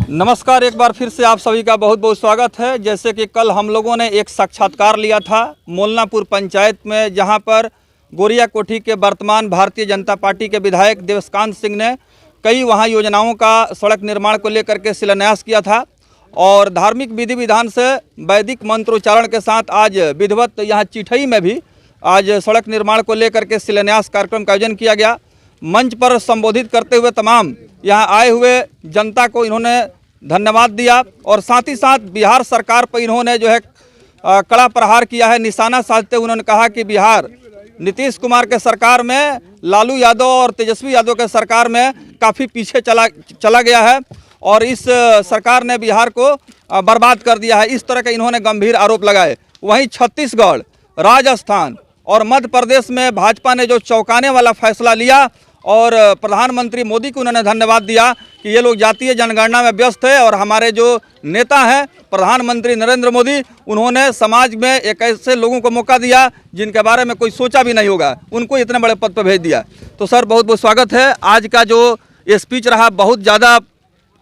नमस्कार, एक बार फिर से आप सभी का बहुत बहुत स्वागत है। जैसे कि कल हम लोगों ने एक साक्षात्कार लिया था मोलनापुर पंचायत में, जहां पर गोरिया कोठी के वर्तमान भारतीय जनता पार्टी के विधायक देवस्कांत सिंह ने कई वहां योजनाओं का सड़क निर्माण को लेकर के शिलान्यास किया था और धार्मिक विधि विधान से वैदिक मंत्रोच्चारण के साथ आज विधिवत यहाँ चिठई में भी आज सड़क निर्माण को लेकर के शिलान्यास कार्यक्रम का आयोजन किया गया। मंच पर संबोधित करते हुए तमाम यहाँ आए हुए जनता को इन्होंने धन्यवाद दिया और साथ ही साथ बिहार सरकार पर इन्होंने जो है कड़ा प्रहार किया है। निशाना साधते हुए उन्होंने कहा कि बिहार नीतीश कुमार के सरकार में, लालू यादव और तेजस्वी यादव के सरकार में काफ़ी पीछे चला गया है और इस सरकार ने बिहार को बर्बाद कर दिया है। इस तरह के इन्होंने गंभीर आरोप लगाए। वहीं छत्तीसगढ़, राजस्थान और मध्य प्रदेश में भाजपा ने जो चौंकाने वाला फैसला लिया और प्रधानमंत्री मोदी को उन्होंने धन्यवाद दिया कि ये लोग जातीय जनगणना में व्यस्त है और हमारे जो नेता हैं प्रधानमंत्री नरेंद्र मोदी, उन्होंने समाज में एक ऐसे लोगों को मौका दिया जिनके बारे में कोई सोचा भी नहीं होगा, उनको इतने बड़े पद पर भेज दिया। तो सर बहुत बहुत स्वागत है। आज का जो ये स्पीच रहा बहुत ज़्यादा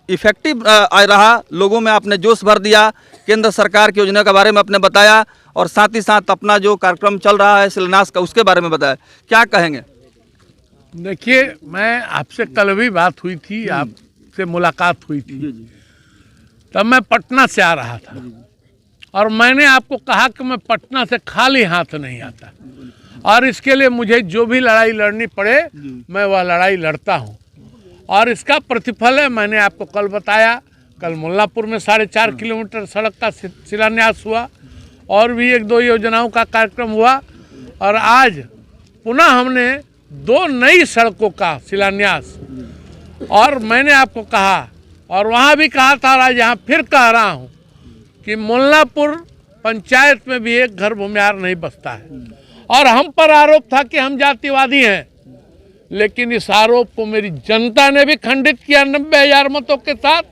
इफेक्टिव रहा, लोगों में आपने जोश भर दिया, केंद्र सरकार की योजना के बारे में आपने बताया और साथ ही साथ अपना जो कार्यक्रम चल रहा है शिलान्यास का उसके बारे में बताया। क्या कहेंगे? देखिए, मैं आपसे कल भी बात हुई थी, आपसे मुलाकात हुई थी, तब मैं पटना से आ रहा था और मैंने आपको कहा कि मैं पटना से खाली हाथ नहीं आता और इसके लिए मुझे जो भी लड़ाई लड़नी पड़े मैं वह लड़ाई लड़ता हूं और इसका प्रतिफल है। मैंने आपको कल बताया, कल मुल्लापुर में 4.5 किलोमीटर सड़क का शिलान्यास हुआ और भी 1-2 योजनाओं का कार्यक्रम हुआ और आज पुनः हमने 2 नई सड़कों का शिलान्यास। और मैंने आपको कहा और वहाँ भी कहा था, आज यहाँ फिर कह रहा हूँ कि मुल्लापुर पंचायत में भी एक घर भूमिहार नहीं बसता है और हम पर आरोप था कि हम जातिवादी हैं, लेकिन इस आरोप को मेरी जनता ने भी खंडित किया 90,000 मतों के साथ।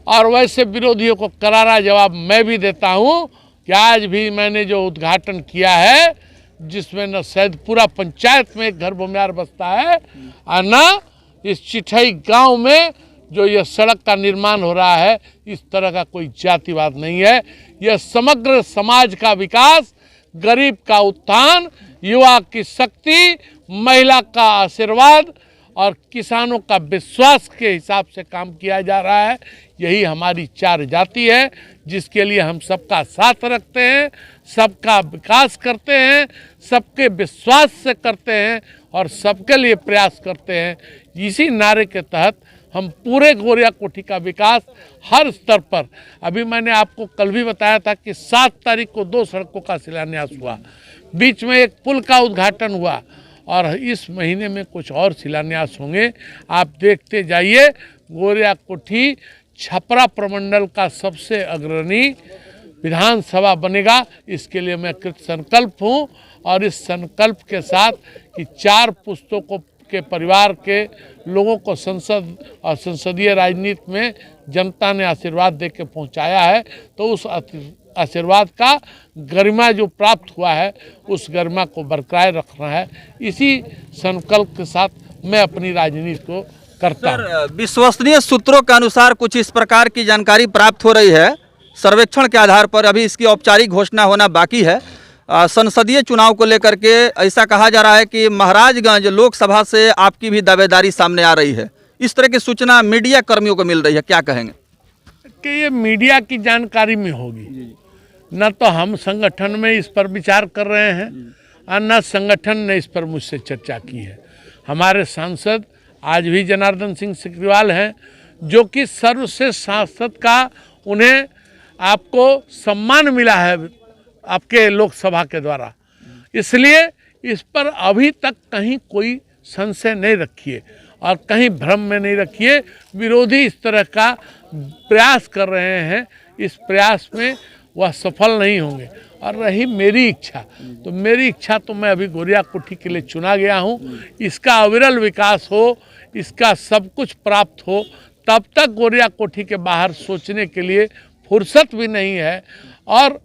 और वैसे विरोधियों को करारा जवाब मैं भी देता हूँ कि आज भी मैंने जो उद्घाटन किया है, जिसमें न शायद पूरा पंचायत में एक घर भूमिहार बसता है और न इस चिठई गांव में जो यह सड़क का निर्माण हो रहा है, इस तरह का कोई जातिवाद नहीं है। यह समग्र समाज का विकास, गरीब का उत्थान, युवा की शक्ति, महिला का आशीर्वाद और किसानों का विश्वास के हिसाब से काम किया जा रहा है। यही हमारी 4 जाति है जिसके लिए हम सबका साथ रखते हैं, सबका विकास करते हैं, सबके विश्वास से करते हैं और सबके लिए प्रयास करते हैं। इसी नारे के तहत हम पूरे गोरिया कोठी का विकास हर स्तर पर, अभी मैंने आपको कल भी बताया था कि 7 तारीख को 2 सड़कों का शिलान्यास हुआ, बीच में एक पुल का उद्घाटन हुआ और इस महीने में कुछ और शिलान्यास होंगे। आप देखते जाइए। गोरिया कोठी छपरा प्रमंडल का सबसे अग्रणी विधानसभा बनेगा, इसके लिए मैं कृत संकल्प हूँ और इस संकल्प के साथ कि 4 पुस्तकों के परिवार के लोगों को संसद और संसदीय राजनीति में जनता ने आशीर्वाद दे के पहुँचाया है, तो उस आशीर्वाद का गरिमा जो प्राप्त हुआ है उस गरिमा को बरकरार रखना है। इसी संकल्प के साथ मैं अपनी राजनीति को करता हूं। विश्वसनीय सूत्रों के अनुसार कुछ इस प्रकार की जानकारी प्राप्त हो रही है, सर्वेक्षण के आधार पर, अभी इसकी औपचारिक घोषणा होना बाकी है। संसदीय चुनाव को लेकर के ऐसा कहा जा रहा है कि महाराजगंज लोकसभा से आपकी भी दावेदारी सामने आ रही है। इस तरह की सूचना मीडिया कर्मियों को मिल रही है, क्या कहेंगे? कि ये मीडिया की जानकारी में होगी, न तो हम संगठन में इस पर विचार कर रहे हैं और न संगठन ने इस पर मुझसे चर्चा की है। हमारे सांसद आज भी जनार्दन सिंह सिकरीवाल हैं, जो कि सर्वश्रेष्ठ सांसद का उन्हें आपको सम्मान मिला है आपके लोकसभा के द्वारा, इसलिए इस पर अभी तक कहीं कोई संशय नहीं रखिए और कहीं भ्रम में नहीं रखिए। विरोधी इस तरह का प्रयास कर रहे हैं, इस प्रयास में वह सफल नहीं होंगे। और रही मेरी इच्छा, तो मेरी इच्छा तो मैं अभी गोरिया कोठी के लिए चुना गया हूँ, इसका अविरल विकास हो, इसका सब कुछ प्राप्त हो, तब तक गोरिया कोठी के बाहर सोचने के लिए फुर्सत भी नहीं है। और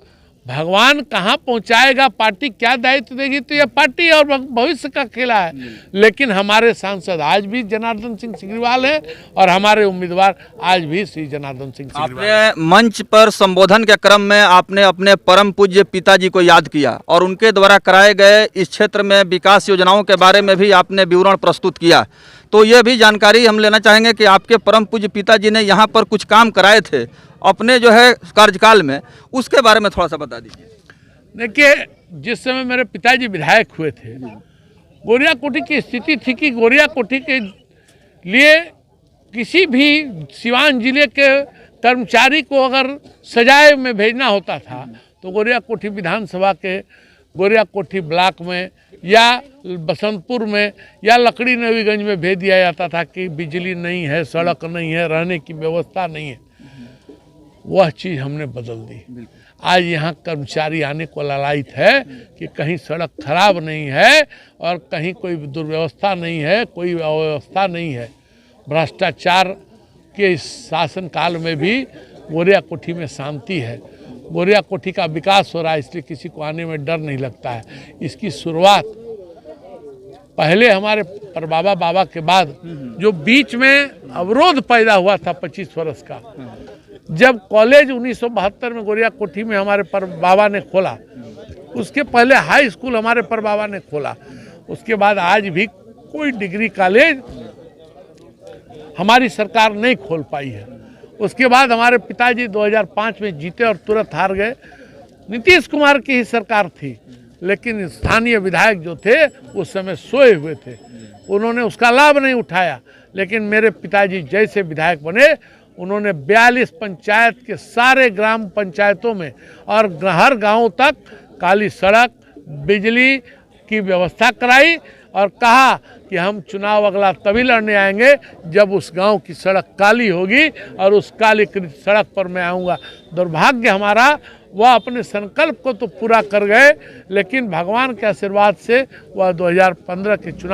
भगवान कहाँ पहुंचाएगा, पार्टी क्या दायित्व देगी, तो यह पार्टी और भविष्य का खेला है। लेकिन हमारे सांसद आज भी जनार्दन सिंह सिग्रीवाल हैं और हमारे उम्मीदवार आज भी श्री जनार्दन सिंह सिग्रीवाल। आपने मंच पर संबोधन के क्रम में आपने अपने परम पूज्य पिताजी को याद किया और उनके द्वारा कराए गए इस क्षेत्र में विकास योजनाओं के बारे में भी आपने विवरण प्रस्तुत किया। तो ये भी जानकारी हम लेना चाहेंगे कि आपके परम पूज्य पिताजी ने यहाँ पर कुछ काम कराए थे अपने जो है कार्यकाल में, उसके बारे में थोड़ा सा बता दीजिए। देखिए, जिस समय मेरे पिताजी विधायक हुए थे, गोरिया कोठी की स्थिति थी कि गोरिया कोठी के लिए किसी भी सिवान जिले के कर्मचारी को अगर सजाए में भेजना होता था तो गोरिया कोठी विधानसभा के गोरिया कोठी ब्लॉक में या बसंतपुर में या लकड़ी नवीगंज में भेज दिया जाता था कि बिजली नहीं है, सड़क नहीं है, रहने की व्यवस्था नहीं है। वह चीज़ हमने बदल दी। आज यहाँ कर्मचारी आने को लालायित है कि कहीं सड़क खराब नहीं है और कहीं कोई दुर्व्यवस्था नहीं है, कोई अव्यवस्था नहीं है। भ्रष्टाचार के इस शासनकाल में भी गोरिया कोठी में शांति है, गोरिया कोठी का विकास हो रहा है, इसलिए किसी को आने में डर नहीं लगता है। इसकी शुरुआत पहले हमारे परबाबा के बाद जो बीच में अवरोध पैदा हुआ था 25 वर्ष का, जब कॉलेज 1972 में गोरिया कोठी में हमारे परबाबा ने खोला, उसके पहले हाई स्कूल हमारे परबाबा ने खोला, उसके बाद आज भी कोई डिग्री कॉलेज हमारी सरकार नहीं खोल पाई है। उसके बाद हमारे पिताजी 2005 में जीते और तुरंत हार गए। नीतीश कुमार की ही सरकार थी, लेकिन स्थानीय विधायक जो थे उस समय सोए हुए थे, उन्होंने उसका लाभ नहीं उठाया। लेकिन मेरे पिताजी जैसे विधायक बने, उन्होंने 42 पंचायत के सारे ग्राम पंचायतों में और हर गांव तक काली सड़क, बिजली की व्यवस्था कराई और कहा कि हम चुनाव अगला तभी लड़ने आएंगे जब उस गांव की सड़क काली होगी और उस कालीकृत सड़क पर मैं आऊँगा। दुर्भाग्य हमारा, वह अपने संकल्प को तो पूरा कर गए, लेकिन भगवान के आशीर्वाद से वह 2015 के चुनाव